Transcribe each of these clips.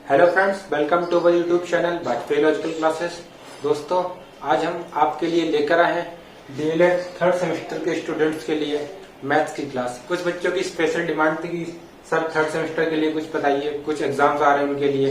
Hello friends, welcome to our YouTube channel Vajpayee logical classes. दोस्तों, आज हम आपके लिए लेकर आए हैं डीएलएड थर्ड सेमेस्टर के स्टूडेंट्स के लिए मैथ्स की क्लास। कुछ बच्चों की स्पेशल डिमांड थी कि सर थर्ड सेमेस्टर के लिए कुछ बताइए, कुछ एग्जाम्स आ रहे हैं उनके लिए,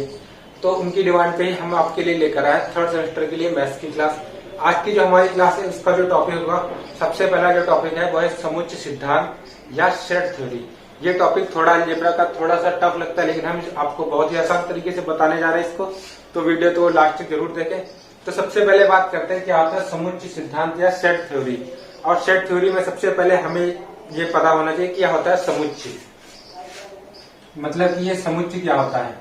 तो उनकी डिमांड पे ही हम आपके लिए लेकर आए थर्ड सेमेस्टर के लिए मैथ्स की क्लास। आज की जो हमारी क्लास है उसका जो टॉपिक होगा, सबसे पहला जो टॉपिक है वो है समुच्चय सिद्धांत या सेट थ्योरी। ये टॉपिक थोड़ा अलजेब्रा का थोड़ा सा टफ लगता है, लेकिन हम आपको बहुत ही आसान तरीके से बताने जा रहे हैं इसको, तो वीडियो तो लास्ट तक जरूर देखें। तो सबसे पहले बात करते हैं क्या होता है समुच्चय सिद्धांत या सेट थ्योरी। और सेट थ्योरी में सबसे पहले हमें ये पता होना चाहिए क्या होता है समुच्चय, मतलब कि ये समुच्चय क्या होता है।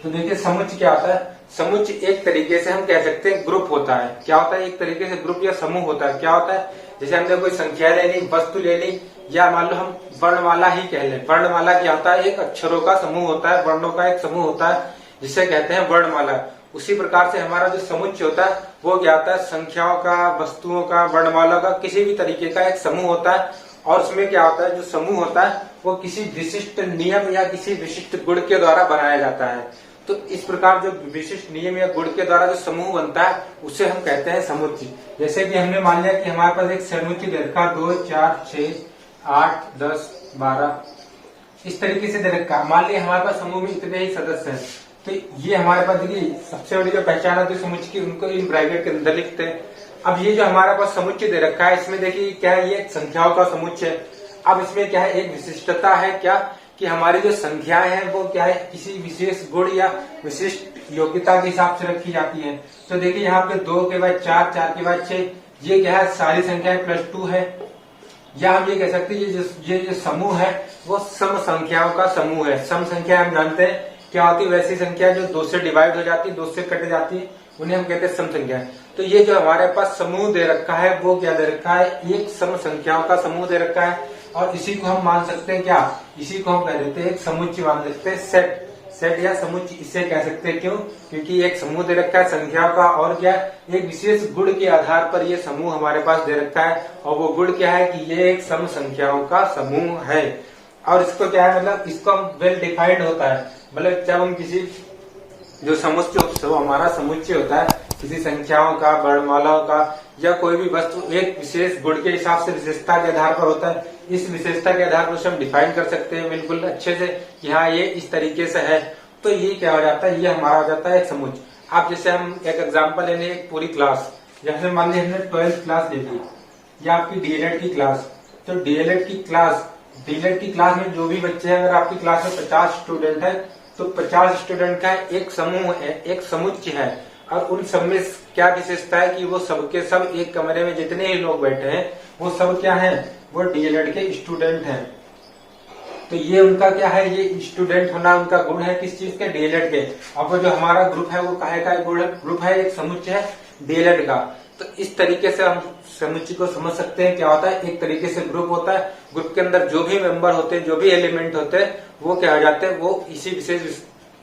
तो देखिए समुच्चय क्या होता है। समुच्चय एक तरीके से हम कह सकते हैं ग्रुप होता है। क्या होता है? एक तरीके से ग्रुप या समूह होता है। क्या होता है? जैसे हमने कोई संख्या ले ली, वस्तु ले ली, या मान लो हम वर्णमाला ही कह लें। वर्णमाला क्या होता है? एक अक्षरों का समूह होता है, वर्णों का एक समूह होता है, जिसे कहते हैं वर्णमाला। उसी प्रकार से हमारा जो समुच्चय होता है वो क्या होता है? संख्याओं का, वस्तुओं का, वर्णमाला का, किसी भी तरीके का एक समूह होता है। और उसमें क्या होता है, जो समूह होता है वो किसी विशिष्ट नियम या किसी विशिष्ट गुण के द्वारा बनाया जाता है। तो इस प्रकार जो विशिष्ट नियम या गुण के द्वारा जो समूह बनता है उसे हम कहते हैं समुच्चय। जैसे कि हमने मान लिया कि हमारे पास एक समुच्चय दे रखा 2, 4, 6, 8, 10, 12 इस तरीके से दे रखा। मान लिया हमारे पास समूह में इतने ही सदस्य हैं, तो ये हमारे पास देखिए सबसे बड़ी जो पहचान होती है समुच्चय की, उनको इन ब्रैकेट के अंदर लिखते हैं। अब ये जो हमारे पास समुच्चय दे रखा है, इसमें देखिए क्या है, ये संख्याओं का समुच्चय है। अब इसमें क्या है, एक विशिष्टता है क्या कि हमारी जो संख्याएं हैं वो क्या है, किसी विशेष गुण या विशिष्ट योग्यता के हिसाब से रखी जाती है। तो देखिए यहाँ पे 2 के बाद 4, 4 के बाद 6, ये क्या है, सारी संख्याएं +2 है। या हम ये कह सकते हैं ये जो समूह है वो सम संख्याओं का समूह है। सम संख्या हम जानते हैं क्या होती है, वैसी संख्या जो 2 से डिवाइड हो जाती है, 2 से कट जाती है, उन्हें हम कहते हैं सम संख्या। तो ये जो हमारे पास समूह दे रखा है वो क्या दे रखा है, एक सम संख्याओं का समूह दे रखा है। और इसी को हम मान सकते हैं क्या, इसी को हम कह देते हैं एक समुच्चय मान सकते हैं, सेट। सेट या समुच्चय इसे कह सकते हैं। क्यों? क्योंकि एक समूह दे रखा है संख्याओं का, और क्या एक विशेष गुण के आधार पर ये समूह हमारे पास दे रखा है। और वो गुण क्या है कि ये एक सम संख्याओं का समूह है। और इसको क्या है, मतलब इसको हम वेल डिफाइंड होता है, मतलब जब हम किसी जो समुच्चय हमारा समुच्चय होता है किसी संख्याओं का, वर्णमालाओं का, या कोई भी वस्तु एक विशेष गुण के हिसाब से विशेषता के आधार पर होता है। इस विशेषता के आधार पर उसे हम डिफाइन कर सकते हैं बिल्कुल अच्छे से कि हाँ ये इस तरीके से है। तो ये क्या हो जाता है, ये हमारा हो जाता है एक समुच्चय। आप जैसे हम एक एग्जाम्पल लेने, एक पूरी क्लास, जैसे मान लीजिए हमने 12th क्लास ले ली या आपकी डीएलएड की क्लास। तो डीएलएड की क्लास में जो भी बच्चे हैं, अगर आपकी क्लास में 50 स्टूडेंट है तो 50 स्टूडेंट का एक समूह है, एक समुच्चय है। और उन सब में क्या विशेषता है कि वो सबके सब एक कमरे में जितने ही लोग बैठे हैं वो सब क्या हैं, वो डीएलएड के स्टूडेंट हैं। तो ये उनका क्या है, ये स्टूडेंट होना उनका गुण है किस चीज के, डीएलएड के। अब वो जो हमारा ग्रुप है वो काहे का ग्रुप है, एक समुच्चय है डीएलएड का। तो इस तरीके से हम समुच्चय को समझ सकते हैं। क्या होता है, एक तरीके से ग्रुप होता है, ग्रुप के अंदर जो भी मेंबर होते हैं, जो भी एलिमेंट होते हैं, वो क्या हो जाते हैं, वो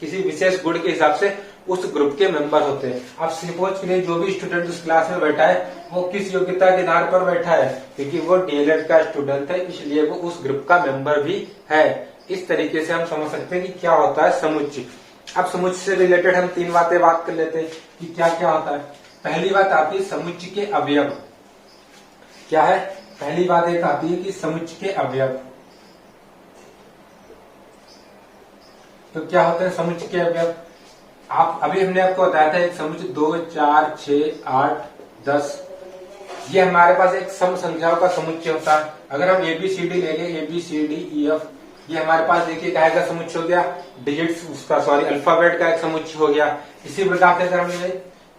किसी विशेष गुण के हिसाब से उस ग्रुप के मेंबर होते हैं। अब सपोज के लिए जो भी स्टूडेंट उस क्लास में बैठा है वो किस योग्यता के आधार पर बैठा है, क्योंकि वो डीएलएड का स्टूडेंट है, इसलिए वो उस ग्रुप का मेंबर भी है। इस तरीके से हम समझ सकते हैं कि क्या होता है समुच्चय। अब समुच्चय से रिलेटेड हम 3 बातें बात कर लेते हैं कि क्या क्या होता है। पहली बात आती है समुच्चय के अवयव। क्या है? पहली बात एक आती है कि समुच्चय के अवयव। तो क्या होते हैं समुच्चय के अवयव? आप अभी हमने आपको बताया था एक समुच्चय 2, 4, 6, 8, 10, ये हमारे पास एक सम संख्याओं का समुच्चय होता है। अगर हम ABCD ले लें, ABCDEF, ये हमारे पास देखिए क्या का समुच्चय हो गया, डिजिट्स उसका अल्फाबेट का एक समुच्चय हो गया। इसी प्रकार से अगर हम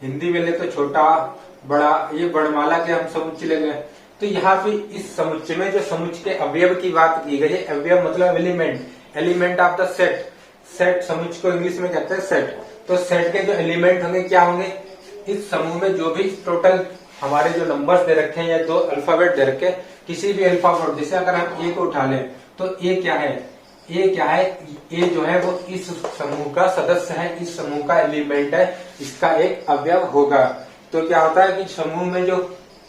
हिंदी में ले तो छोटा, बड़ा, ये वर्णमाला के हम समुच्चय ले गए। तो यहाँ पे इस समुच्चय में जो समुच्चय के अवयव की बात की गई है, अवयव मतलब element of the set. Set समुच्चय को इंग्लिश में कहते हैं सेट। तो सेट के जो एलिमेंट होंगे क्या होंगे, इस समूह में जो भी टोटल हमारे जो नंबर्स दे रखे हैं या 2 अल्फाबेट दे रखे, किसी भी अल्फाबेट, जैसे अगर हम ए को उठा लें तो ए क्या है, ए जो है वो इस समूह का सदस्य है, इस समूह का एलिमेंट है, इसका एक अवयव होगा। तो क्या होता है कि समूह में जो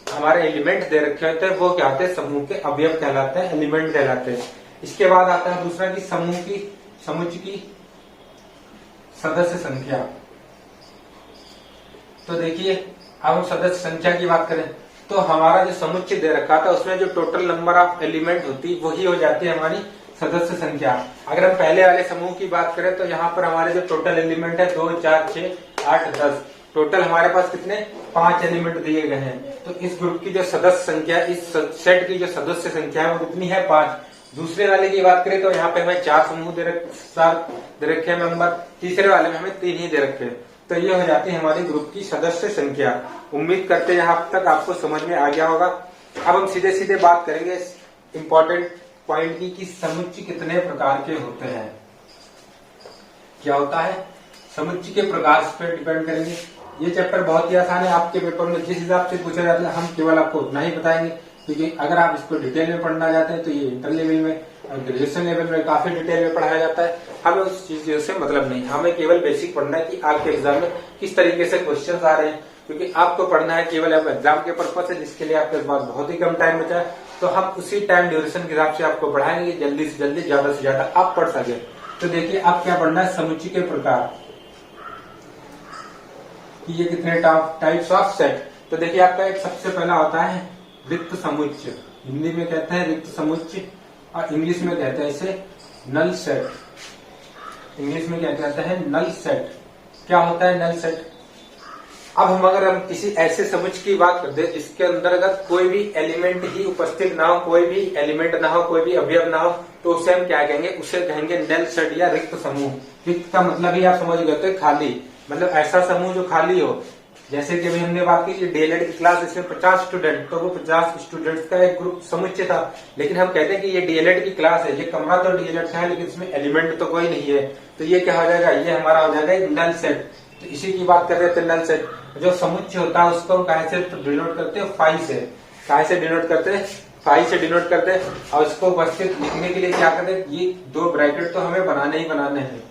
हमारे एलिमेंट दे रखे होते हैं वो क्या होते हैं, समूह के अवयव कहलाते हैं, एलिमेंट कहलाते हैं। इसके बाद आता है दूसरा कि समुच्चय की सदस्य संख्या। तो देखिए अब हम सदस्य संख्या की बात करें तो हमारा जो समुच्चय दे रखा था उसमें जो टोटल नंबर ऑफ एलिमेंट होती वही हो जाती है हमारी सदस्य संख्या। अगर हम पहले वाले समूह की बात करें तो यहाँ पर हमारे जो टोटल एलिमेंट है 2, 4, 6, 8, 10, टोटल हमारे पास कितने 5 एलिमेंट दिए गए हैं। तो इस ग्रुप की जो सदस्य संख्या, इस सेट की जो सदस्य संख्या है वो कितनी है 5। दूसरे वाले की बात करें तो यहाँ पे हमें 4 समूह दे रखे हैं मेंबर, तीसरे वाले में हमें 3 ही दे रखे हैं। तो ये हो जाती है हमारी ग्रुप की सदस्य संख्या। उम्मीद करते हैं यहाँ तक आपको समझ में आ गया होगा। अब हम सीधे सीधे बात करेंगे इम्पोर्टेंट पॉइंट की कि समुच्चय कितने प्रकार के होते हैं। क्या होता है समुच्चय के प्रकार पर डिपेंड करेंगे। ये चैप्टर बहुत ही आसान है, आपके पेपर में जिस हिसाब से पूछा जाता है हम केवल आपको उतना ही बताएंगे, क्योंकि अगर आप इसको डिटेल में पढ़ना चाहते हैं तो ये इंटर लेवल में और ग्रेजुएशन लेवल में काफी डिटेल में पढ़ाया जाता है। हमें उस चीज से मतलब नहीं, हमें केवल बेसिक पढ़ना है कि आपके एग्जाम में किस तरीके से क्वेश्चन आ रहे हैं, क्योंकि आपको पढ़ना है केवल अब एग्जाम के पर्पज से, जिसके लिए आपके पास बहुत ही कम टाइम बचा है। तो हम उसी टाइम ड्यूरेशन के हिसाब से आपको पढ़ाएंगे, जल्दी से जल्दी ज्यादा से ज्यादा आप पढ़ सके। तो देखिए आप क्या पढ़ना है, समुच्चय के प्रकार कि ये कितने टाइप्स ऑफ सेट। तो देखिए आपका एक सबसे पहला होता है रिक्त समुच्चय, हिंदी में कहते हैं रिक्त समुच्चय और इंग्लिश में कहते हैं इसे नल सेट। इंग्लिश में क्या कहते हैं नल सेट। क्या होता है नल सेट। अब अगर हम किसी ऐसे समुच्चय की बात करते हैं जिसके अंतर्गत कोई भी एलिमेंट ही उपस्थित ना हो, कोई भी एलिमेंट ना हो, कोई भी अवयव ना हो, तो उसे हम क्या कहेंगे, उसे कहेंगे नल सेट या रिक्त समूह। रिक्त का मतलब ही आप समझ गए थे खाली, मतलब ऐसा समूह जो खाली हो। जैसे कि अभी हमने बात की डीएलएड की क्लास, इसमें 50 स्टूडेंट, तो वो 50 स्टूडेंट्स का एक ग्रुप समुच्चय था। लेकिन हम कहते हैं कि ये डीएलएड की क्लास है, ये कमरा तो डीएलएड का है लेकिन इसमें एलिमेंट तो कोई नहीं है, तो ये क्या हो जाएगा, ये हमारा हो जाएगा एक नल सेट। तो इसी की बात कर रहे थे नल सेट। जो समुच्चय होता है उसको हम कहाँ से डिनोट करते हैं, फाई से। कहाँ से डिनोट करते हैं, फाई से डिनोट करते हैं। और इसको उपस्थित लिखने के लिए क्या करते हैं, ये 2 ब्रैकेट तो हमें बनाने ही बनाने हैं।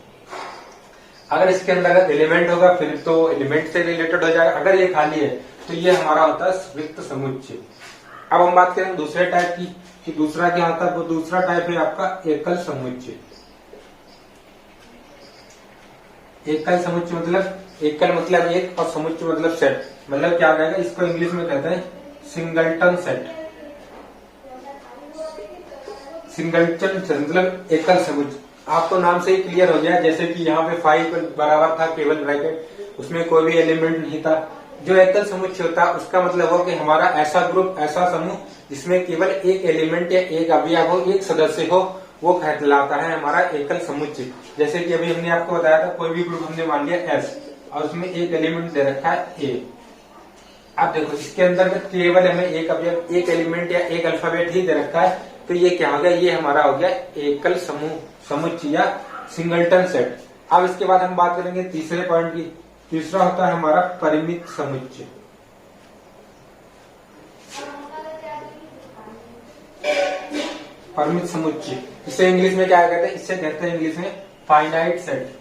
अगर इसके अंदर एलिमेंट होगा फिर तो एलिमेंट से रिलेटेड हो जाएगा, अगर ये खाली है तो ये हमारा होता है रिक्त समुच्चय। अब हम बात करें दूसरे टाइप की कि दूसरा क्या होता है, वो दूसरा टाइप है आपका एकल समुच्चय। एकल समुच्चय मतलब, एकल मतलब एक और समुच्चय मतलब सेट, मतलब क्या कहेगा, इसको इंग्लिश में कहते हैं सिंगलटन सेट। सिंगलटन सेट मतलब एकल समुच्चय। आपको नाम से ही क्लियर हो गया, जैसे कि यहाँ पे 5 बराबर था केवल ब्रैकेट, उसमें कोई भी एलिमेंट नहीं था। जो एकल समुच्चय होता है उसका मतलब हो कि हमारा ऐसा ग्रुप, ऐसा समूह जिसमें केवल एक एलिमेंट या एक अवयव हो, एक सदस्य हो, वो कहलाता है हमारा एकल समुच्चय। जैसे कि अभी हमने आपको बताया था, कोई भी ग्रुप हमने मान लिया एस और उसमें एक एलिमेंट दे रखा है ए। अब देखो इसके अंदर केवल हमें एक अवयव, एक एलिमेंट या एक अल्फाबेट ही दे रखा है, तो ये क्या हो गया, ये हमारा हो गया एकल समुच्चय या सिंगलटन सेट। अब इसके बाद हम बात करेंगे तीसरे पॉइंट की। तीसरा होता है हमारा परिमित समुच्चय। परिमित समुच्चय, इसे इंग्लिश में क्या कहते हैं, इसे कहते हैं इंग्लिश में फाइनाइट सेट।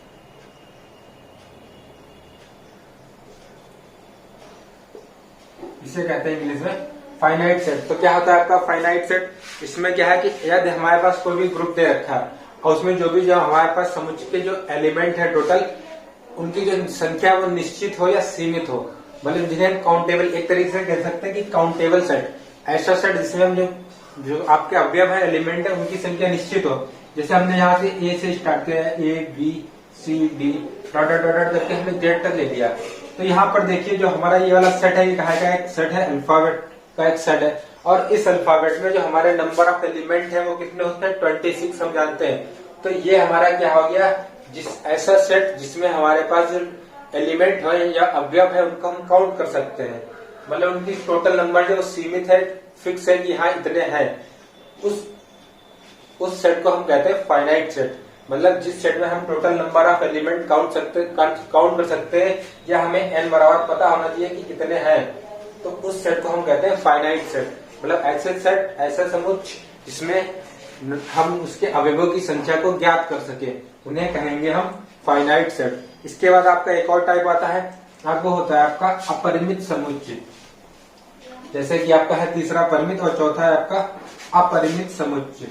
इसे कहते हैं इंग्लिश में फाइनाइट सेट। तो क्या होता है आपका फाइनाइट सेट, इसमें क्या है कि यदि हमारे पास कोई भी ग्रुप दे रखा है और उसमें जो हमारे पास समुच्चय के जो एलिमेंट है टोटल, उनकी जो संख्या वो निश्चित हो या सीमित हो, मतलब जिन्हें हम काउंटेबल, एक तरीके से कह सकते हैं कि काउंटेबल सेट, ऐसा सेट जिसमें हम जो आपके अवयव है, एलिमेंट है, उनकी संख्या निश्चित हो। जैसे हमने यहाँ से ए से स्टार्ट किया है, A B C D dot dot dot करके हमने जेड तक ले लिया। तो यहाँ पर देखिए जो हमारा ये वाला सेट है, ये कहा का एक सेट है, अल्फाबेट का एक सेट है। और इस अल्फाबेट में जो हमारे नंबर ऑफ एलिमेंट है वो कितने होते हैं, 26 हम जानते हैं। तो ये हमारा क्या हो गया, जिस ऐसा सेट जिसमें हमारे पास जो एलिमेंट है या अवयव है उनको हम काउंट कर सकते हैं, मतलब उनकी टोटल नंबर जो सीमित है, फिक्स है कि हाँ इतने हैं, उस सेट को हम कहते हैं फाइनाइट सेट। मतलब जिस सेट में हम total number of element count कर सकते हैं या हमें n बराबर पता होना चाहिए कि कितने हैं, तो उस सेट को हम कहते हैं फाइनाइट सेट। मतलब ऐसे सेट, ऐसा समुच्चय जिसमें हम उसके अवयवों की संख्या को ज्ञात कर सके, उन्हें कहेंगे हम फाइनाइट सेट। इसके बाद आपका एक और टाइप आता है, वो होता है आपका अपरिमित समुच्चय। जैसे कि आपका है तीसरा परिमित और चौथा है आपका अपरिमित समुच्चय।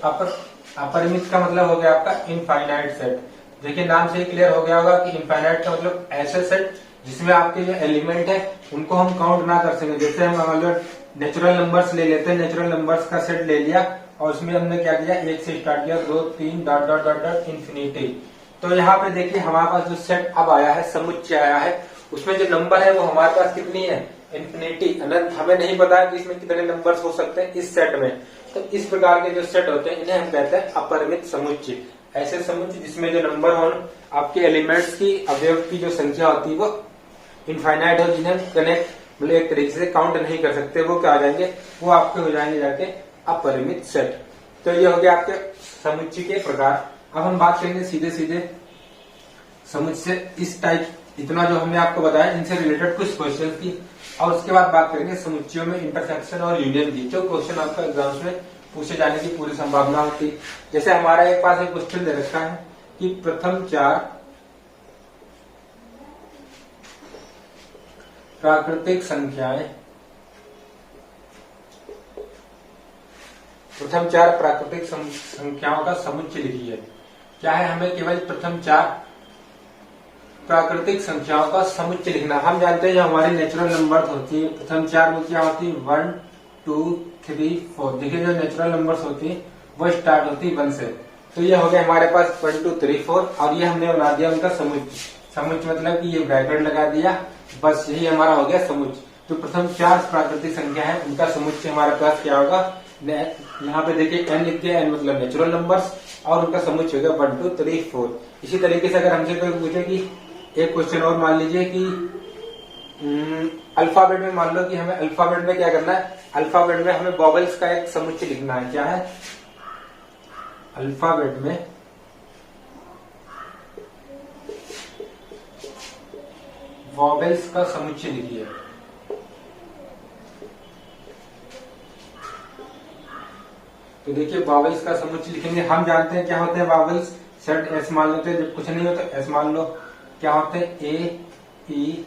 अपरिमित का मतलब हो गया आपका इनफाइनाइट सेट। देखिए नाम से ही क्लियर हो गया होगा कि इनफाइनाइट का मतलब ऐसे सेट जिसमें आपके जो एलिमेंट है उनको हम काउंट ना कर सके। जैसे हम मान लो नेचुरल नंबर्स ले लेते हैं, नेचुरल नंबर्स का सेट ले लिया और उसमें हमने क्या किया, 1 से स्टार्ट किया, 2 3 dot dot dot dot infinity. तो यहाँ पे देखिए हमारे पास जो सेट अब आया है, समुच्चय आया है, उसमें जो नंबर है वो हमारे पास कितनी है, इन्फिनिटी, अनंत। हमें नहीं पता कि इसमें कितने नंबर्स हो सकते हैं इस सेट में। तो इस प्रकार के जो सेट होते हैं इन्हें हम कहते हैं अपरिमित समुच्चय। ऐसे समुच्चय जिसमें जो नंबर हो, आपके एलिमेंट्स की, अवयव की जो संख्या होती है वो इनफाइनाइट हो, जिन्हें कनेक्ट मतलब एक तरीके से काउंट नहीं कर सकते, वो क्या आ जाएंगे, वो आपके हो जाएंगे जाके अपरिमित सेट। तो ये हो गया आपके समुच्चय के प्रकार। अब हम बात करेंगे सीधे सीधे समुच्चय इस टाइप, इतना जो हमने आपको बताया इनसे रिलेटेड कुछ क्वेश्चन की, और उसके बाद बात करेंगे समुच्चयों में इंटरसेक्शन और यूनियन की, जो क्वेश्चन आपका एग्जाम्स में पूछे जाने की पूरी संभावना होती है। जैसे हमारा एक पास एक क्वेश्चन दे रखा है कि प्रथम 4 प्राकृतिक संख्याएं, प्रथम 4 प्राकृतिक संख्याओं का समुच्चय लिखिए। क्या है, हमें केवल प्रथम 4 प्राकृतिक संख्याओं का समुच्चय लिखना। हम जानते हैं जो हमारी नेचुरल नंबर होती है, प्रथम 4 वो क्या होती है, 1 2 3 4। देखिए जो नेचुरल नंबर्स होती है वो स्टार्ट होती है 1 से। तो ये हो गया हमारे पास 1 2 3 4, और ये हमने बना दिया उनका समुच्चय। समुच्चय मतलब कि ये ब्रैकेट लगा दिया, बस यही हमारा हो गया समुच्चय। तो प्रथम 4 प्राकृतिक संख्या है, उनका समुच्चय हमारे पास क्या होगा, यहाँ पे देखिए n लिख दिया, n मतलब नेचुरल नंबर्स, और उनका समुच्चय हो गया 1 2 3 4। इसी तरीके से अगर हमसे कोई पूछे कि एक क्वेश्चन और मान लीजिए कि अल्फाबेट में, मान लो कि हमें अल्फाबेट में क्या करना है, अल्फाबेट में हमें वॉवेल्स का एक समुच्चय लिखना है। क्या है, अल्फाबेट में वॉवेल्स का समुच्चय लिखिए। तो देखिए वॉवेल्स का समुच्चय लिखेंगे, हम जानते हैं क्या होते हैं वॉवेल्स, सेट एस मान लेते हैं, जब कुछ नहीं होता एस मान लो। क्या होते हैं, ए ई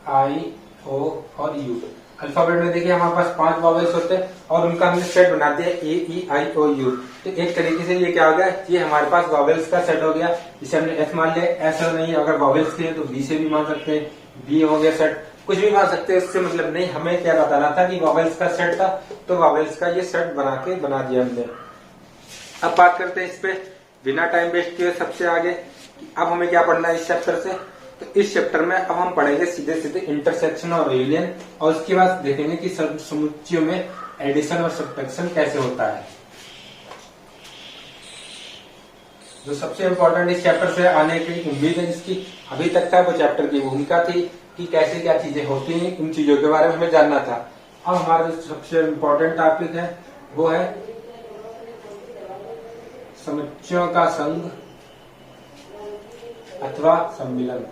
आई ओ और यू। अल्फाबेट में देखिए हमारे पास 5 वॉवेल्स होते हैं और उनका हमने सेट बना दिया ए ई आई ओ यू। तो एक तरीके से ये क्या हो गया, ये हमारे पास वॉवेल्स का सेट हो गया। जिसे हमने एस मान लिया, एस नहीं, अगर वॉवेल्स के तो बी से भी मान सकते हैं, बी हो गया सेट, कुछ भी मान सकते हैं, इससे मतलब नहीं। हमें क्या बताना था कि वॉवेल्स का सेट था, तो वॉवेल्स का ये सेट बना दिया हमने। अब बात करते हैं इस पे बिना टाइम वेस्ट किए सबसे आगे, अब हमें क्या पढ़ना है इस चैप्टर से। तो इस चैप्टर में अब हम पढ़ेंगे सीधे सीधे इंटरसेक्शन और यूनियन, और उसके बाद देखेंगे कि समुच्चयों में एडिशन और सब्ट्रैक्शन कैसे होता है। जो सबसे इम्पोर्टेंट इस चैप्टर से आने की उम्मीद है जिसकी अभी तक था, वो चैप्टर की भूमिका थी कि कैसे क्या चीजें होती हैं, इन चीजों के बारे में हमें जानना था। अब हमारा जो सबसे इम्पोर्टेंट टॉपिक है वो है समुच्चयों का संघ अथवा सम्मिलन।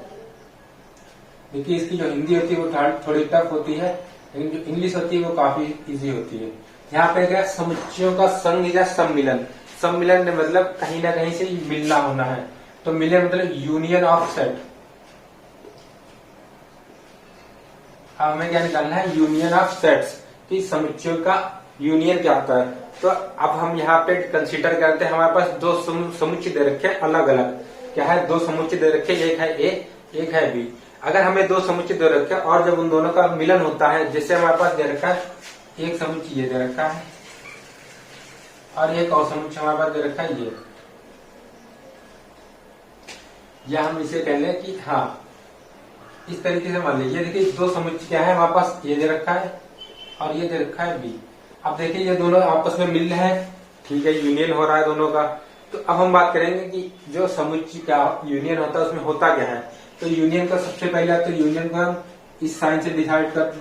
देखिए इसकी जो हिंदी होती है वो थोड़ी टफ होती है, लेकिन जो इंग्लिश होती है वो काफी इजी होती है। यहाँ पे क्या, समुच्चयों का संघ या सम्मिलन। सम्मिलन ने मतलब कहीं ना कहीं से मिलना होना है, तो मिले मतलब यूनियन ऑफ सेट। हमें क्या निकालना है, यूनियन ऑफ सेट्स, कि समुच्चयों का यूनियन क्या होता है। तो अब हम यहाँ पे कंसीडर करते हैं, हमारे पास 2 समुच्चय दे रखे हैं अलग अलग। क्या है, 2 समुच्चय दे रखे, एक है ए एक है बी। अगर हमें 2 समुच्चय दे रखे हैं और जब उन दोनों का मिलन होता है, जैसे हमारे पास दे रखा है एक समुच्चय ये दे रखा है और एक और समुच्चय हमारे पास दे रखा है ये, या हम इसे कह लें कि हाँ इस तरीके से मान लीजिए। देखिए 2 समुच्चय क्या है, हमारे पास ये दे रखा है और ये दे रखा है बी। अब देखिए ये दोनों आपस में मिल रहे हैं, ठीक है, यूनियन हो रहा है दोनों का। तो अब हम बात करेंगे कि जो समुच्चय का यूनियन होता है उसमें होता क्या है। तो यूनियन का सबसे पहले तो यूनियन को हम इस साइन से डिसाइड कर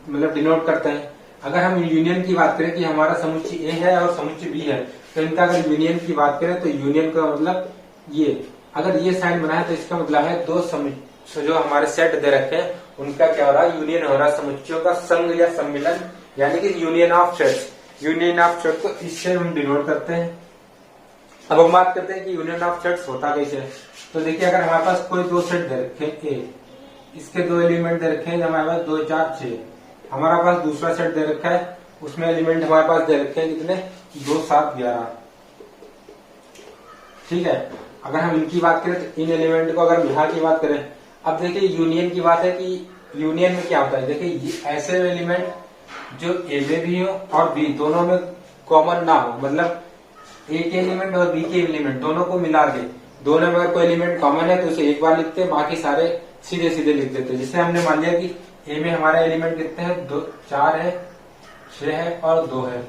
मतलब डिनोट करते हैं। अगर हम यूनियन की बात करें कि हमारा समुच्चय ए है और समुच्चय बी है, तो इनका अगर यूनियन की बात करें तो यूनियन का मतलब ये, अगर ये साइन बना है तो इसका मतलब है 2 समुच्चय जो हमारे सेट दे रखे हैं उनका क्या हो रहा है, यूनियन हो रहा है। समुच्चयों का संघ या सम्मिलन, यानी कि union of sets. Union of set को इससे हम डिनोट करते हैं। अब हम बात करते हैं कि यूनियन ऑफ सेट्स होता कैसे है। तो देखिए अगर हमारे पास कोई 2 सेट दे रखे ए, इसके 2 एलिमेंट दे रखे हैं, हमारे पास 2 4 6। हमारा पास दूसरा सेट दे रखा है, उसमें एलिमेंट हमारे पास दे रखे हैं कितने, 2 7 11। ठीक है, अगर हम इनकी बात करें तो इन एलिमेंट को अगर हम यहाँ की बात करें, अब देखिए यूनियन की बात है कि यूनियन में क्या होता है, देखिए ऐसे एलिमेंट जो ए में भी हो और बी दोनों में कॉमन ना हो, मतलब ए के एलिमेंट और बी के एलिमेंट दोनों को मिला के दोनों में अगर कोई एलिमेंट कॉमन है तो उसे एक बार लिखते हैं, बाकी सारे सीधे सीधे लिख देते हैं। जैसे हमने मान लिया कि ए में हमारा एलिमेंट कितने हैं, 2 4 है, 6 है और 2 है।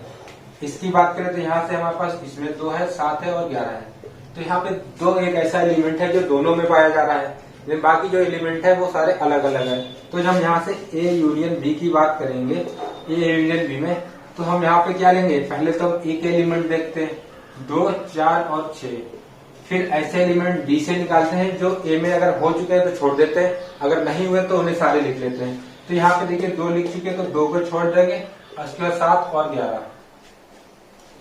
इसकी बात करें तो यहाँ से हमारे पास इसमें 2 है, 7 है और 11 है। तो यहाँ पे 2 एक ऐसा एलिमेंट है जो दोनों में पाया जा रहा है, लेकिन बाकी जो एलिमेंट है वो सारे अलग अलग है। तो जब हम यहाँ से ए यूनियन बी की बात करेंगे, ए यूनियन बी में, तो हम यहाँ पे क्या लेंगे, पहले तो हम एक एलिमेंट देखते हैं, 2 4 और 6। फिर ऐसे एलिमेंट बी से निकालते हैं जो ए में अगर हो चुके हैं तो छोड़ देते हैं, अगर नहीं हुए तो उन्हें सारे लिख लेते हैं। तो यहाँ पे देखिए 2 लिख चुके हैं तो 2 को छोड़ देंगे, उसके बाद 7 और 11,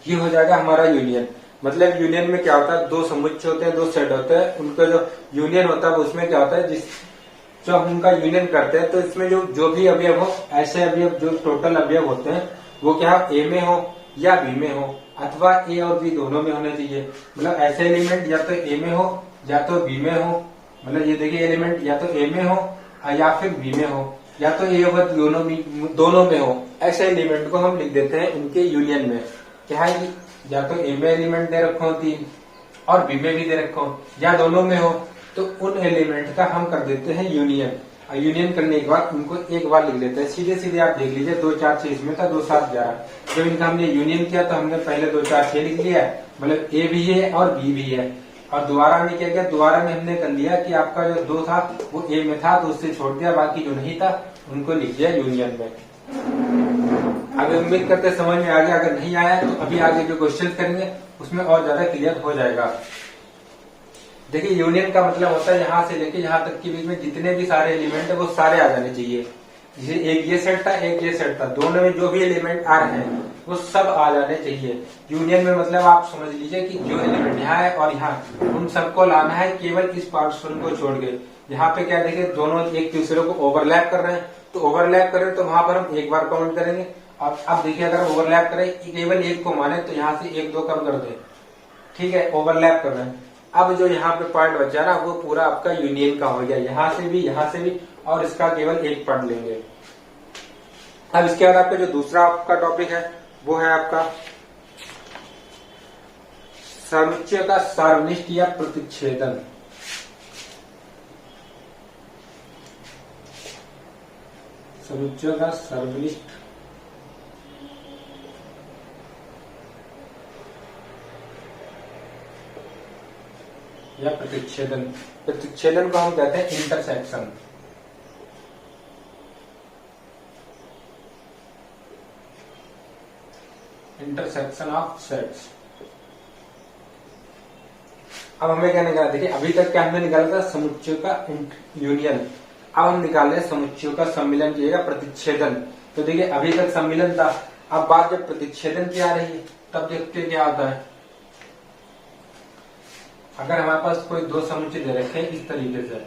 ये हो जाएगा हमारा यूनियन। मतलब यूनियन में क्या होता है, 2 समुच्चय होते हैं, 2 सेट होते हैं, उनका जो यूनियन होता है उसमें क्या होता है, जो हम उनका यूनियन करते हैं तो इसमें जो भी अवयव हो, ऐसे अवयव जो टोटल अवयव होते हैं वो क्या ए में हो या बी में हो, अथवा ए और बी दोनों में होने चाहिए। मतलब ऐसे एलिमेंट या तो ए में हो या तो बी में हो, मतलब ये देखिए एलिमेंट या तो ए में हो या फिर बी में हो, या तो ए और दोनों में हो। ऐसे एलिमेंट को हम लिख देते हैं उनके यूनियन में। क्या है कि या तो ए में एलिमेंट दे रखो 3 और बी में भी दे रखो, या दोनों में हो, तो उन एलिमेंट का हम कर देते हैं यूनियन। यूनियन करने के बाद उनको एक बार लिख लेते हैं। सीधे सीधे आप देख लीजिए, 2 4 6 इसमें था, 2 7 11। जब इनका हमने यूनियन किया तो हमने पहले 2 4 6 लिख लिया, मतलब ए भी है और बी भी है। और दोबारा में क्या किया, दोबारा में हमने कर लिया कि आपका जो 2 था वो ए में था तो उससे छोड़ दिया, बाकी जो नहीं था उनको लिख दिया यूनियन में। अभी उम्मीद करते समझ में आ गया, अगर नहीं आया तो अभी आगे जो क्वेश्चन करेंगे उसमें और ज्यादा क्लियर हो जाएगा। देखिए यूनियन का मतलब होता है यहाँ से लेके यहाँ तक के बीच में जितने भी सारे एलिमेंट है वो सारे आ जाने चाहिए। जैसे एक ये सेट था, एक ये सेट था, दोनों में जो भी एलिमेंट आ रहे हैं वो सब आ जाने चाहिए। यूनियन में मतलब आप समझ लीजिए कि जो एलिमेंट यहाँ है और यहाँ, उन सबको लाना है केवल इस पार्टीशन को छोड़ के। यहाँ पे क्या देखिए, दोनों एक दूसरे को ओवरलैप कर रहे हैं, तो ओवरलैप करें तो वहां पर हम एक बार काउंट करेंगे। अब देखिए अगर ओवरलैप करें केवल एक को माने तो यहाँ से 1 2 कम कर दे, ठीक है, ओवरलैप कर रहे हैं। अब जो यहाँ पे पार्ट बचा ना वो पूरा आपका यूनियन का हो गया, यहाँ से भी और इसका केवल एक पार्ट लेंगे। अब इसके बाद आपका जो दूसरा आपका टॉपिक है वो है आपका समुच्चय का सार्वनिष्ठ या प्रतिच्छेदन। समुच्चय का सार्वनिष्ठ या प्रतिच्छेदन। प्रतिच्छेदन को हम कहते हैं इंटरसेक्शन। Intersection of sets. अब हमें क्या निकाला, देखिए अभी तक क्या हमने निकाला था, समुच्चय का यूनियन। अब हम निकाल रहे हैं समुच्चयों का सम्मिलन किएगा प्रतिच्छेदन। तो देखिए अभी तक सम्मिलन था, अब बात जब प्रतिच्छेदन की आ रही है तब देखते क्या होता है। अगर हमारे पास कोई 2 समुच्चय दे रखे हैं इस तरीके से,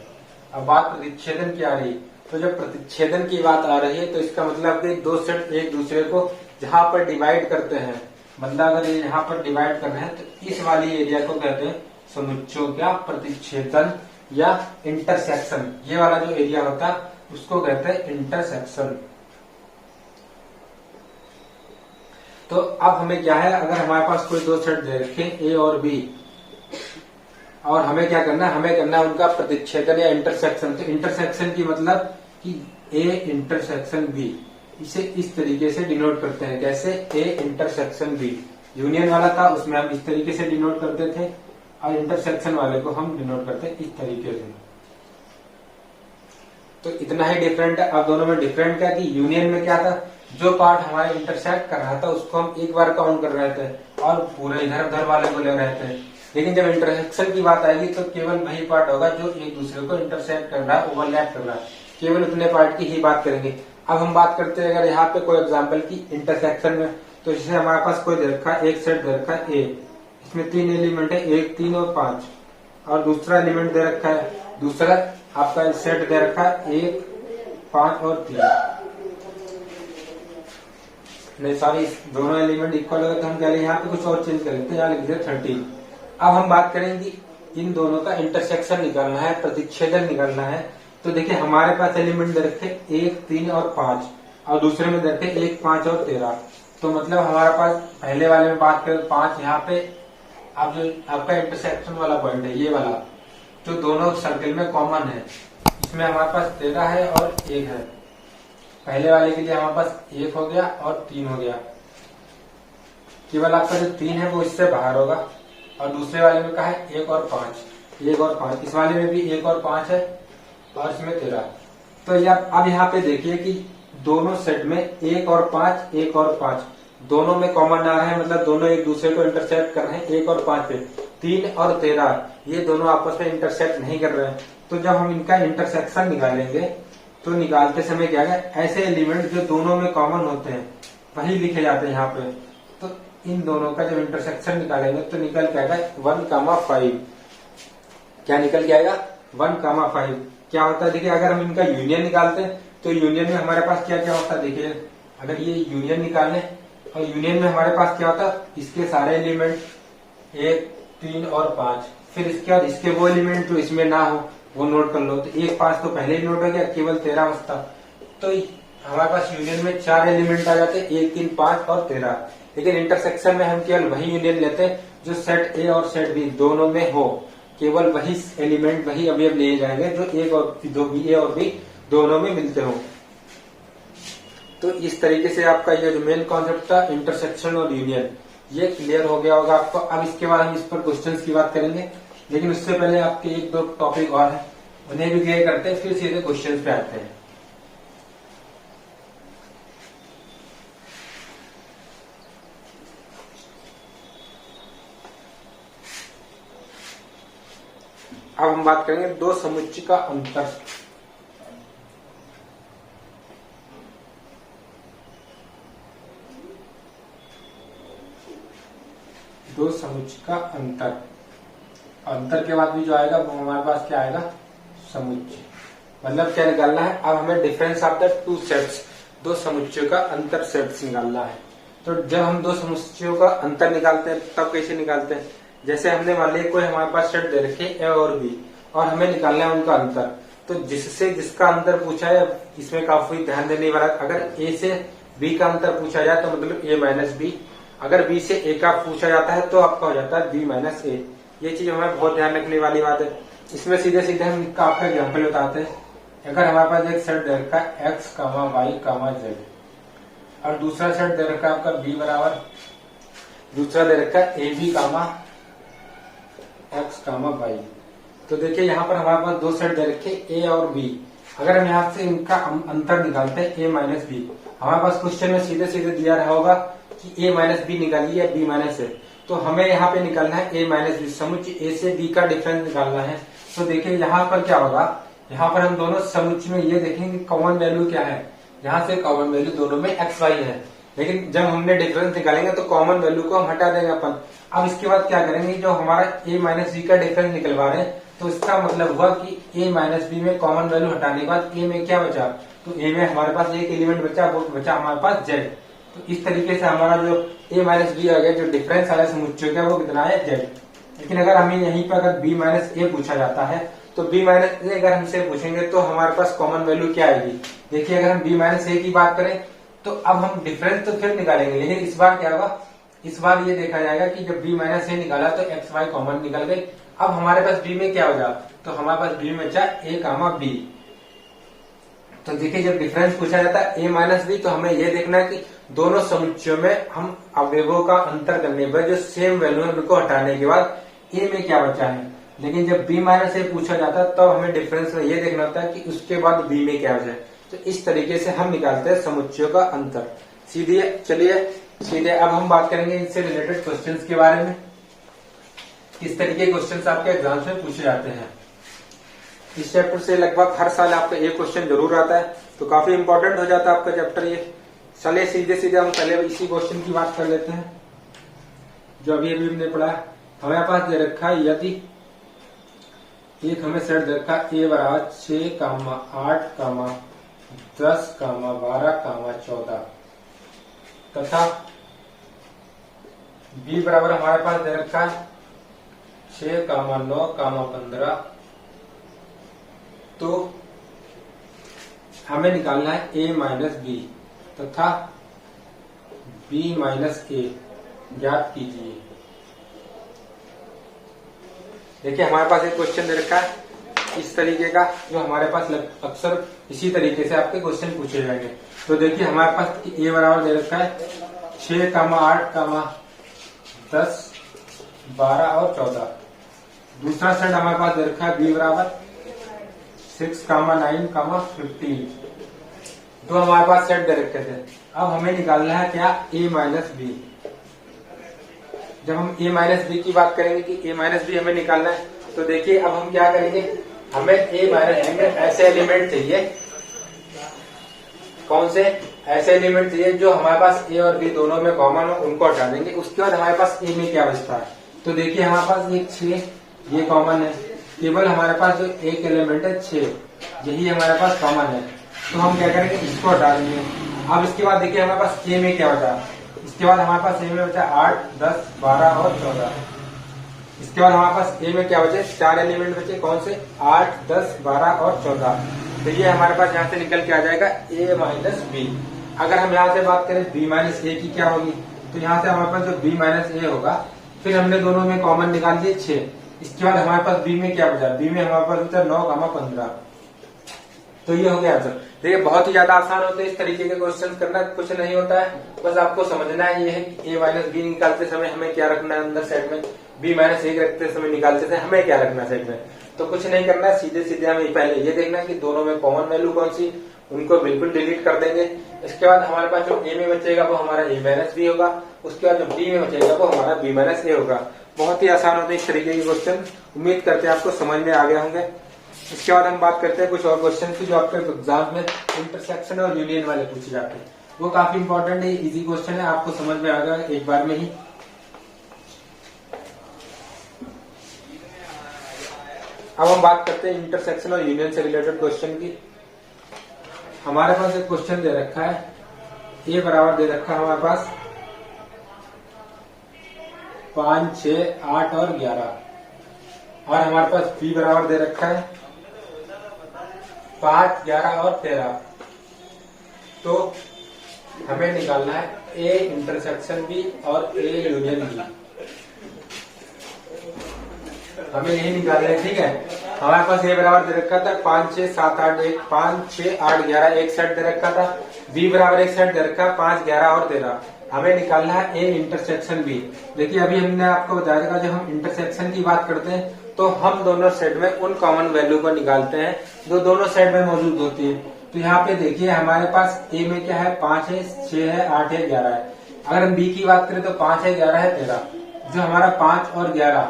अब बात प्रतिच्छेदन की आ रही है, तो जब प्रतिच्छेदन की बात आ रही है तो इसका मतलब कि 2 सेट एक दूसरे को जहां पर डिवाइड करते हैं, मतलब अगर ये यहाँ पर डिवाइड कर रहे हैं तो इस वाली एरिया को कहते हैं समुच्चयों का प्रतिच्छेदन या इंटरसेक्शन। ये वाला जो एरिया होता है उसको कहते हैं इंटरसेक्शन। तो अब हमें क्या है, अगर हमारे पास कोई 2 सेट दे रखे ए और बी, और हमें क्या करना है, हमें करना है उनका प्रतिच्छेदन या इंटरसेक्शन। तो इंटरसेक्शन की मतलब कि ए इंटरसेक्शन बी, इसे इस तरीके से डिनोट करते हैं। कैसे, ए इंटरसेक्शन बी। यूनियन वाला था उसमें हम इस तरीके से डिनोट करते थे, और इंटरसेक्शन वाले को हम डिनोट करते हैं इस तरीके से। तो इतना ही डिफरेंट है। अब दोनों में डिफरेंट क्या कि यूनियन में क्या था, जो पार्ट हमारे इंटरसेक्ट कर रहा था उसको हम एक बार काउंट कर रहे थे और पूरे इधर उधर वाले को ले रहे थे। लेकिन जब इंटरसेक्शन की बात आएगी तो केवल वही पार्ट होगा जो एक दूसरे को इंटरसेक्ट कर रहा है, ओवरलैप कर रहा है, केवल उतने पार्ट की ही बात करेंगे। अब हम बात करते हैं अगर यहाँ पे कोई एग्जाम्पल की इंटरसेक्शन में, तो जैसे हमारे पास कोई दे रखा है, एक सेट दे रखा है ए, इसमें 3 एलिमेंट है, 1 3 और 5, और दूसरा एलिमेंट दे रखा है, दूसरा आपका सेट दे रखा है 1 5 और 3। नहीं सॉरी, दोनों एलिमेंट इक्वल होगा तो हम क्या यहाँ पे कुछ और चेंज कर लेते हैं, यहाँ लिख दिया 13। अब हम बात करेंगे इन दोनों का इंटरसेक्शन निकालना है, प्रतिच्छेदन निकालना है। तो देखिए हमारे पास एलिमेंट दे रखे 1, 3 और 5 और दूसरे में दे रखे 1, 5 और 13। तो मतलब हमारे पास पहले वाले में बात करें 5 यहाँ पे, अब जो आपका इंटरसेक्शन वाला पॉइंट है ये वाला, जो दोनों सर्किल में कॉमन है, इसमें हमारे पास 13 है और 1 है। पहले वाले के लिए हमारे पास 1 हो गया और 3 हो गया, केवल आपका जो 3 है वो इससे बाहर होगा। और दूसरे वाले में कहा है 1 और 5, 1 और 5, इस वाले में भी 1 और 5 है और इसमें 13। तो अब यहाँ पे देखिए कि दोनों सेट में 1 और 5, 1 और 5 दोनों में कॉमन आ रहा है, मतलब दोनों एक दूसरे को इंटरसेक्ट कर रहे हैं 1 और 5 पे। 3 और 13 ये दोनों आपस में इंटरसेक्ट नहीं कर रहे हैं। तो जब हम इनका इंटरसेक्शन निकालेंगे तो निकालते समय क्या है, ऐसे एलिमेंट जो दोनों में कॉमन होते हैं वही लिखे जाते हैं यहाँ पे। तो इन दोनों का जब इंटरसेक्शन निकालेंगे तो निकल के आएगा 1,5। क्या निकल के आएगा 1,5। क्या होता है देखिए, अगर हम इनका यूनियन निकालते हैं तो यूनियन में हमारे पास क्या क्या होता है देखिए, अगर ये यूनियन निकालें और यूनियन में हमारे पास क्या होता है, इसके सारे एलिमेंट 1, 3 और 5, फिर इसके बाद इसके वो एलिमेंट जो इसमें ना हो वो नोट कर लो। तो 1, 5 तो पहले ही नोट हो गया, केवल 13 बचता। तो हमारे पास यूनियन में 4 एलिमेंट आ जाते हैं, 1, 3, 5 और 13। लेकिन इंटरसेक्शन में हम केवल वही यूनियन लेते हैं जो सेट ए और सेट बी दोनों में हो, केवल वही एलिमेंट वही अवयव लिए जाएंगे जो एक और दो बी, ए और बी दोनों में मिलते हो। तो इस तरीके से आपका ये जो मेन कॉन्सेप्ट था इंटरसेक्शन और यूनियन, ये क्लियर हो गया होगा आपको। अब इसके बाद हम इस पर क्वेश्चंस की बात करेंगे, लेकिन उससे पहले आपके 1-2 टॉपिक और है, उन्हें भी क्लियर करते हैं, फिर सीधे क्वेश्चंस पे आते हैं। अब हम बात करेंगे दो समुच्चय का अंतर। दो समुच्चय का अंतर, अंतर के बाद भी जो आएगा वो हमारे पास क्या आएगा, समुच्चय। मतलब क्या निकालना है, अब हमें difference of the two sets, दो समुच्चयों का अंतर सेट्स निकालना है। तो जब हम दो समुच्चयों का अंतर निकालते हैं तब कैसे निकालते हैं, जैसे हमने मान लिया कोई हमारे पास सेट दे रखे ए और बी और हमें निकालना है उनका अंतर। तो जिससे जिसका अंतर पूछा है इसमें काफी ध्यान देने वाला, अगर ए से बी का अंतर पूछा जाए तो मतलब ए माइनस बी, अगर बी से ए का पूछा जाता है तो आपका हो जाता है बी माइनस ए। ये चीज हमें बहुत ध्यान रखने वाली बात है। इसमें सीधे सीधे हम इसका आपका एग्जाम्पल बताते हैं। अगर हमारे पास एक सेट दे रखा है एक्स, वाई, जेड और दूसरा सेट दे रखा है आपका बी बराबर, दूसरा दे रखा है ए बी, एक्स, वाई। तो देखिए यहाँ पर हमारे पास दो सेट दे रखे ए और बी। अगर हम यहाँ से इनका अंतर निकालते हैं ए माइनस बी, हमारे पास क्वेश्चन में सीधे सीधे दिया रहा होगा कि ए माइनस बी निकालिए या बी माइनस ए। तो हमें यहाँ पे निकालना है ए माइनस बी, समुच्चय ए से बी का डिफरेंस निकालना है। तो देखिए यहाँ पर क्या होगा, यहाँ पर हम दोनों समुच्चय में ये देखेंगे कॉमन वैल्यू क्या है, यहाँ से कॉमन वैल्यू दोनों में एक्स वाई है। लेकिन जब हमने डिफरेंस निकालेंगे तो कॉमन वैल्यू को हम हटा देंगे अपन। अब इसके बाद क्या करेंगे, जो हमारा ए माइनस बी का डिफरेंस निकलवा रहे हैं तो इसका मतलब हुआ कि ए माइनस बी में कॉमन वैल्यू हटाने के बाद ए में क्या बचा, तो ए में हमारे पास एक एलिमेंट बचा, वो बचा हमारे पास जेड। तो इस तरीके से हमारा जो ए माइनस बी आ गया, जो डिफरेंस आया समुच्चय का वो कितना है, जेड। लेकिन अगर हमें यहीं पर अगर बी माइनस ए पूछा जाता है तो बी माइनस ए अगर हमसे पूछेंगे तो हमारे पास कॉमन वैल्यू क्या आएगी। देखिए अगर हम बी माइनस ए की बात करें तो अब हम डिफरेंस तो फिर निकालेंगे, लेकिन इस बार क्या होगा, इस बार ये देखा जाएगा कि जब बी माइनस ए निकाला तो एक्स वाई कॉमन निकल गई। अब हमारे पास बी में क्या होगा, तो हमारे पास बी में बचा ए बी। तो देखिए जब डिफरेंस पूछा जाता है ए माइनस बी तो हमें ये देखना है कि दोनों समुच्चयों में हम अवयवों का अंतर करने पर जो सेम वैल्यू है उनको हटाने के बाद ए में क्या बचा है। लेकिन जब बी माइनस ए पूछा जाता है तब तो हमें डिफरेंस में ये देखना होता है कि उसके बाद बी में क्या बचा है। तो इस तरीके से हम निकालते हैं समुच्चयों का अंतर। सीधे अब हम बात करेंगे इनसे रिलेटेड क्वेश्चंस के बारे में, किस तरीके के क्वेश्चंस आपके एग्जाम्स में पूछे जाते हैं। इस चैप्टर से लगभग हर साल आपका एक क्वेश्चन जरूर आता है, तो काफी इंपॉर्टेंट हो जाता है आपका चैप्टर ये। चलिए सीधे हम पहले इसी क्वेश्चन की बात कर लेते हैं जो अभी हमने पढ़ा है। हमारे पास दे रखा है यदि एक हमें सेट दे रखा है ए बराबर 6, 8, 10, 12, 14। तथा बी बराबर हमारे पास दे रखा है 6, 9, 15। तो हमें निकालना है a माइनस बी तथा b माइनस ए ज्ञात कीजिए। देखिए हमारे पास एक क्वेश्चन दे रखा है इस तरीके का, जो हमारे पास अक्सर इसी तरीके से आपके क्वेश्चन पूछे जाएंगे। तो देखिए हमारे पास a बराबर दे रखा है 6, 8, 10, 12 और 14। दूसरा सेट हमारे पास दे रखा है b बराबर 6, 9, 15। तो हमारे पास सेट दे रखे थे। अब हमें निकालना है क्या a माइनस बी। जब हम a माइनस बी की बात करेंगे कि a माइनस बी हमें निकालना है, तो देखिए अब हम क्या करेंगे, हमें a माइनस बी में ऐसे एलिमेंट चाहिए, कौन से ऐसे एलिमेंट चाहिए जो हमारे पास a और b दोनों में कॉमन हो, उनको हटा देंगे। उसके बाद हमारे पास a में क्या बचता है, तो देखिए हमारे पास एक 6 ये कॉमन है, केवल हमारे पास जो एक एलिमेंट है 6 यही हमारे पास कॉमन है। तो हम क्या करेंगे, इसको हटा देंगे। अब इसके बाद देखिए हमारे पास a में क्या बचा, इसके बाद हमारे पास a में बचा 8, 10, 12 और 14। इसके बाद हमारे पास a में क्या बचे, 4 एलिमेंट बचे, कौन से 8, 10, 12 और 14। तो ये हमारे पास यहाँ से निकल के आ जाएगा a माइनस बी। अगर हम यहाँ से बात करें b माइनस ए की क्या होगी, तो यहाँ से हमारे पास जो b माइनस ए होगा, फिर हमने दोनों में कॉमन निकाल दिए 6। इसके बाद हमारे पास b में क्या बचा, b में हमारे पास बचा 9, 15। तो ये हो गया आंसर। देखिए बहुत ही ज्यादा आसान होते हैं इस तरीके के क्वेश्चन करना, कुछ नहीं होता है, बस आपको समझना है ये है कि a माइनस बी निकालते समय हमें क्या रखना है अंदर सेट में, b माइनस ए रखते समय निकालते समय हमें क्या रखना है सेट में। तो कुछ नहीं करना है, सीधे सीधे हमें पहले ये देखना है कि दोनों में कॉमन वैल्यू कौन सी, उनको बिल्कुल डिलीट कर देंगे। इसके बाद हमारे पास जो a में बचेगा वो हमारा a माइनस बी होगा, उसके बाद जो b में बचेगा वो हमारा b माइनस ए होगा। बहुत ही आसान होते हैं इस तरीके के क्वेश्चन, उम्मीद करते हैं आपको समझ में आ गए होंगे। इसके बाद हम बात करते हैं कुछ और क्वेश्चन की जो आपके एग्जाम में इंटरसेक्शन और यूनियन वाले पूछे जाते हैं। वो काफी इंपॉर्टेंट है, इजी क्वेश्चन है, आपको समझ में आ गया एक बार में ही। अब हम बात करते हैं इंटरसेक्शन और यूनियन से रिलेटेड क्वेश्चन की। हमारे पास एक क्वेश्चन दे रखा है, a बराबर दे रखा है हमारे पास 5, 6, 8 और 11, और हमारे पास b बराबर दे रखा है 5, 11 और 13। तो हमें निकालना है a इंटरसेक्शन b और a यूनियन b, हमें यही निकालना है। ठीक है, हमारे पास a बराबर दे रखा था 5, 6, 7, 8, 5, 6, 8, 11 एक सेट दे रखा था, b बराबर एक सेट दे रखा 5, 11 और 13। हमें निकालना है a इंटरसेक्शन b। देखिए अभी हमने आपको बताया था जब हम इंटरसेक्शन की बात करते हैं तो हम दोनों सेट में उन कॉमन वैल्यू को निकालते हैं जो दोनों सेट में मौजूद होती है। तो यहाँ पे देखिए हमारे पास a में क्या है, 5 है, 6 है, 8 है, 11 है। अगर हम b की बात करें तो 5 है, 11 है, 13। जो हमारा 5 और 11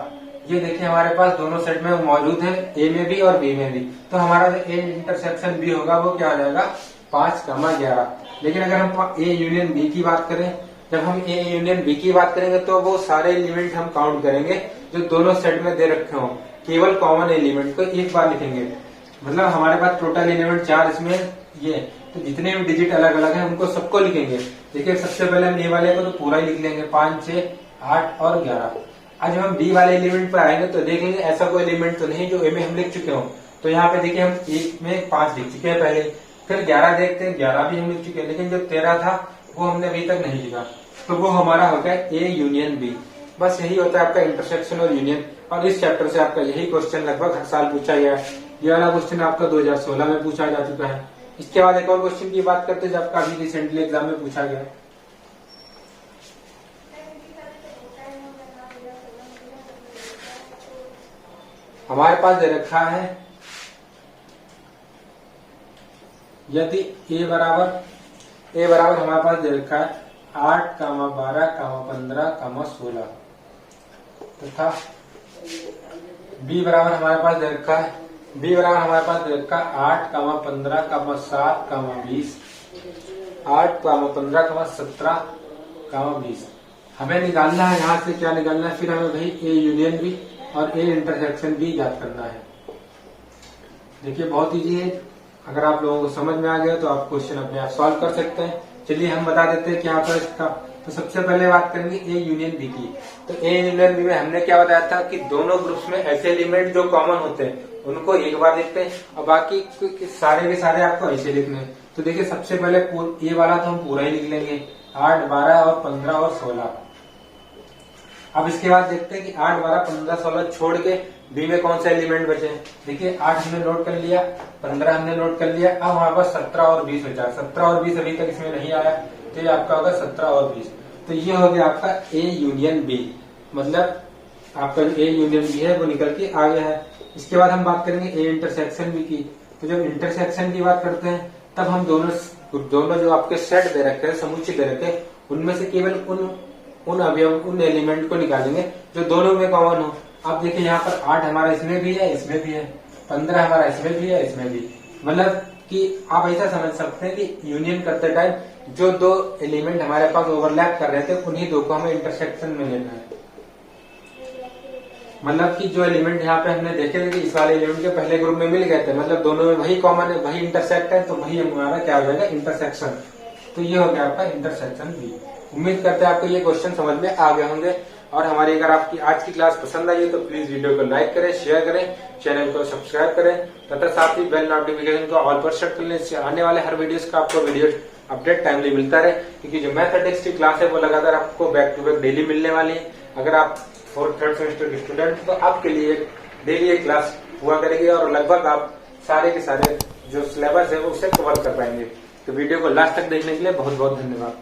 ये देखिए हमारे पास दोनों सेट में मौजूद है, a में भी और b में भी। तो हमारा जो a इंटरसेक्शन b होगा वो क्या हो जाएगा, 5, 11। लेकिन अगर हम a यूनियन b की बात करें, जब हम a यूनियन b की बात करेंगे तो वो सारे एलिमेंट हम काउंट करेंगे जो दोनों सेट में दे रखे हों, केवल कॉमन एलिमेंट को एक बार लिखेंगे। मतलब हमारे पास टोटल एलिमेंट 4 इसमें ये, तो जितने भी डिजिट अलग अलग हैं उनको सबको लिखेंगे। देखिए सबसे पहले हम a वाले को तो पूरा ही लिख लेंगे, 5, 6, 8 और 11। आज जब हम b वाले एलिमेंट पर आएंगे तो देखेंगे ऐसा कोई एलिमेंट तो नहीं जो a में हम लिख चुके हों। तो यहाँ पे देखिए हम एक में 5 लिख चुके हैं पहले, फिर 11 देखते हैं, 11 भी हम लिख चुके हैं, लेकिन जो 13 था वो हमने अभी तक नहीं लिखा, तो वो हमारा हो गया a यूनियन b। बस यही होता है आपका इंटरसेक्शन और यूनियन, और इस चैप्टर से आपका यही क्वेश्चन लगभग हर साल पूछा गया है। ये वाला क्वेश्चन आपका 2016 में पूछा जा चुका है। इसके बाद एक और क्वेश्चन की बात करते हैं जो आपका अभी रिसेंटली एग्जाम में पूछा गया। हमारे पास दे रखा है यदि a बराबर हमारे पास दे रखा है 8, 12, 15, 16 तथा b बराबर हमारे पास दे रखा है 8, 15, 7, 20, 8, 15, 17, 20। हमें निकालना है यहाँ से क्या निकालना है, फिर हमें भाई a यूनियन b और a इंटरसेक्शन भी याद करना है। देखिए बहुत इजी है, अगर आप लोगों को समझ में आ गया तो आप क्वेश्चन अपने आप सॉल्व कर सकते हैं। चलिए हम बता देते हैं क्या होता है इसका। तो सबसे पहले बात करेंगे ए यूनियन बी की। तो ए यूनियन बी में हमने क्या बताया था कि दोनों ग्रुप्स में ऐसे एलिमेंट जो कॉमन होते हैं उनको एक बार देखते हैं और बाकी सारे के सारे आपको ऐसे लिखने हैं। तो देखिए सबसे पहले ये वाला तो हम पूरा ही लिख लेंगे, 8, 12 और 15 और 16। अब इसके बाद देखते हैं कि 8, 12, 15, 16 छोड़ के बी में कौन सा एलिमेंट बचे। देखिए 8 हमने नोट कर लिया, 15 हमने नोट कर लिया। अब वहां पर 17 और 20 बचा। 17 और 20 अभी तक इसमें नहीं आया, तो ये आपका होगा 17 और 20। तो ये हो गया आपका ए यूनियन बी, मतलब आपका ए यूनियन बी है वो निकल के आ गया है। इसके बाद हम बात करेंगे ए इंटरसेक्शन बी की। तो जब इंटरसेक्शन की बात करते हैं तब हम दोनों जो आपके सेट दे रखे हैं, समुच्चय दे रखे हैं, उनमें से केवल उन अवयव उन एलिमेंट को निकालेंगे जो दोनों में कॉमन हो। आप देखिए यहाँ पर 8 हमारा इसमें भी है, इसमें भी है, 15 हमारा इसमें भी है, इसमें भी। मतलब कि आप ऐसा समझ सकते हैं कि यूनियन करते टाइम जो दो एलिमेंट हमारे पास ओवरलैप कर रहे थे उन्हीं दो को हमें इंटरसेक्शन में लेना है। मतलब कि जो एलिमेंट यहाँ पे हमने देखे थे कि इस वाले एलिमेंट के पहले ग्रुप में मिल गए थे, मतलब दोनों में वही कॉमन है, वही इंटरसेक्ट है, तो वही हमारा क्या हो जाएगा, इंटरसेक्शन। तो ये हो गया आपका इंटरसेक्शन बी। उम्मीद करते हैं आपको ये क्वेश्चन समझ में आ गए होंगे। और हमारी अगर आपकी आज की क्लास पसंद आई है तो प्लीज वीडियो को लाइक करें, शेयर करें, चैनल को सब्सक्राइब करें तथा साथ ही बेल नोटिफिकेशन को ऑल पर सेट कर लें। इससे आने वाले हर वीडियोस का आपको वीडियो अपडेट टाइमली मिलता रहे, क्योंकि जो मैथमेटिक्स की क्लास है वो लगातार आपको बैक टू बैक डेली मिलने वाली है। अगर आप 4th 3rd सेमेस्टर के स्टूडेंट तो आपके लिए डेली एक क्लास हुआ करेगी और लगभग आप सारे के सारे जो सिलेबस है वो उसे कवर कर पाएंगे। तो वीडियो को लास्ट तक देखने के लिए बहुत बहुत धन्यवाद।